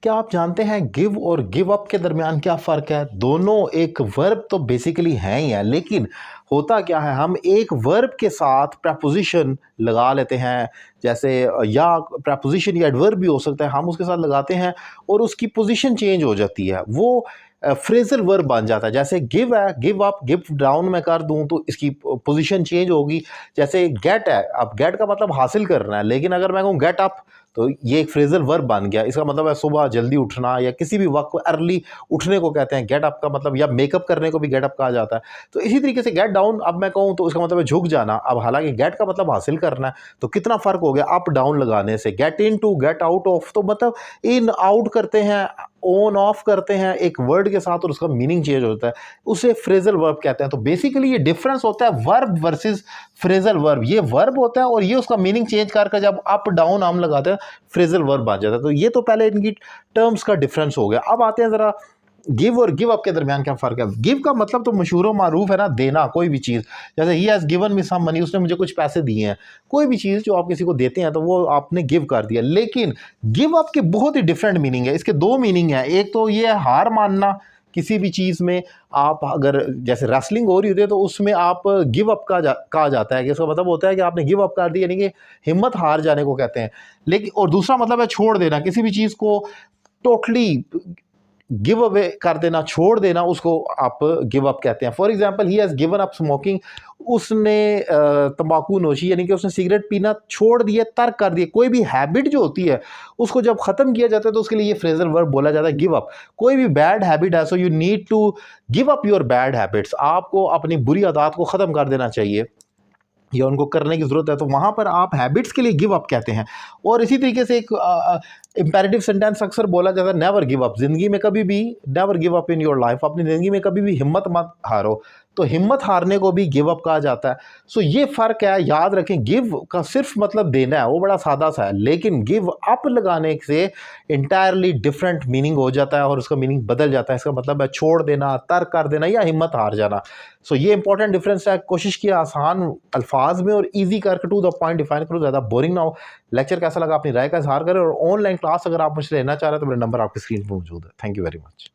क्या आप जानते हैं गिव और गिव अप के दरमियान क्या फ़र्क है? दोनों एक वर्ब तो बेसिकली हैं ही हैं, लेकिन होता क्या है, हम एक वर्ब के साथ प्रेपोज़िशन लगा लेते हैं, जैसे या प्रेपोज़िशन या एडवर्ब भी हो सकता है, हम उसके साथ लगाते हैं और उसकी पोज़ीशन चेंज हो जाती है। वो फ्रेज़ल वर्ब बन जाता है। जैसे गिव है, गिव अप, गिव डाउन मैं कर दूँ तो इसकी पोज़ीशन चेंज होगी। जैसे गेट है, अब गेट का मतलब हासिल करना है, लेकिन अगर मैं कहूँ गेट अप तो ये एक फ्रेजल वर्ब बन गया। इसका मतलब है सुबह जल्दी उठना या किसी भी वक्त को अर्ली उठने को कहते हैं। गेट अप का मतलब, या मेकअप करने को भी गेट अप कहा जाता है। तो इसी तरीके से गेट डाउन अब मैं कहूँ तो उसका मतलब है झुक जाना। अब हालांकि गेट का मतलब हासिल करना है, तो कितना फ़र्क हो गया अप डाउन लगाने से। Get in to get out of, तो मतलब इन आउट करते हैं, ऑन ऑफ करते हैं एक वर्ड के साथ और उसका मीनिंग चेंज होता है, उसे फ्रेजल वर्ब कहते हैं। तो बेसिकली ये डिफरेंस होता है वर्ब वर्सेस फ्रेजल वर्ब। ये वर्ब होता है और ये उसका मीनिंग चेंज करके जब अप डाउन हम लगाते हैं फ्रेजल वर्ब बन जाता है। तो ये तो पहले इनकी टर्म्स का डिफरेंस हो गया। अब आते हैं ज़रा गिव और गिव अप के दरमियान क्या फ़र्क है। गिव का मतलब तो मशहूर व मारूफ है ना, देना कोई भी चीज़। जैसे ही has given me some money, उसने मुझे कुछ पैसे दिए हैं। कोई भी चीज़ जो आप किसी को देते हैं तो वो आपने गिव कर दिया। लेकिन गिव अप के बहुत ही डिफरेंट मीनिंग है। इसके दो मीनिंग है। एक तो ये है हार मानना किसी भी चीज़ में। आप अगर जैसे रेसलिंग हो रही होती है तो उसमें आप गिव अप कहा जाता है कि इसका मतलब होता है कि आपने गिव अप कर दी, यानी कि हिम्मत हार जाने को कहते हैं। लेकिन और दूसरा मतलब है छोड़ देना, किसी भी चीज़ को टोटली गिव अवे कर देना, छोड़ देना, उसको आप गिव अप कहते हैं। For example he has given up smoking, उसने तंबाकू नोशी यानी कि उसने सिगरेट पीना छोड़ दिया, तर्क कर दिया। कोई भी हैबिट जो होती है उसको जब ख़त्म किया जाता है तो उसके लिए ये फ्रेजल वर्ब बोला जाता है गिव अप। कोई भी बैड हैबिट है, so you need to give up your bad habits, आपको अपनी बुरी आदत को ख़त्म कर देना चाहिए या उनको करने की ज़रूरत है, तो वहाँ पर आप हैबिट्स के लिए गिव अप कहते हैं। और इसी तरीके से एक इंपेरेटिव सेंटेंस अक्सर बोला जाता है नेवर गिव अप, ज़िंदगी में कभी भी never give up in your life, अपनी ज़िंदगी में कभी भी हिम्मत मत हारो। तो हिम्मत हारने को भी गिव अप कहा जाता है। सो ये फ़र्क है, याद रखें। गिव का सिर्फ मतलब देना है, वो बड़ा सादा सा है, लेकिन गिव अप लगाने से इंटायरली डिफरेंट मीनिंग हो जाता है और उसका मीनिंग बदल जाता है। इसका मतलब है छोड़ देना, तर्क कर देना या हिम्मत हार जाना। सो ये इंपॉर्टेंट डिफरेंस है। कोशिश किया आसान अल्फाज में और ईजी करके टू द पॉइंट डिफाइन करो, ज़्यादा बोरिंग ना हो। लेक्चर कैसा लगा अपनी राय का इजहार करें, और ऑनलाइन क्लास अगर आप मुझसे लेना चाह रहे हैं तो मेरा नंबर आपकी स्क्रीन पर मौजूद है। Thank you very much.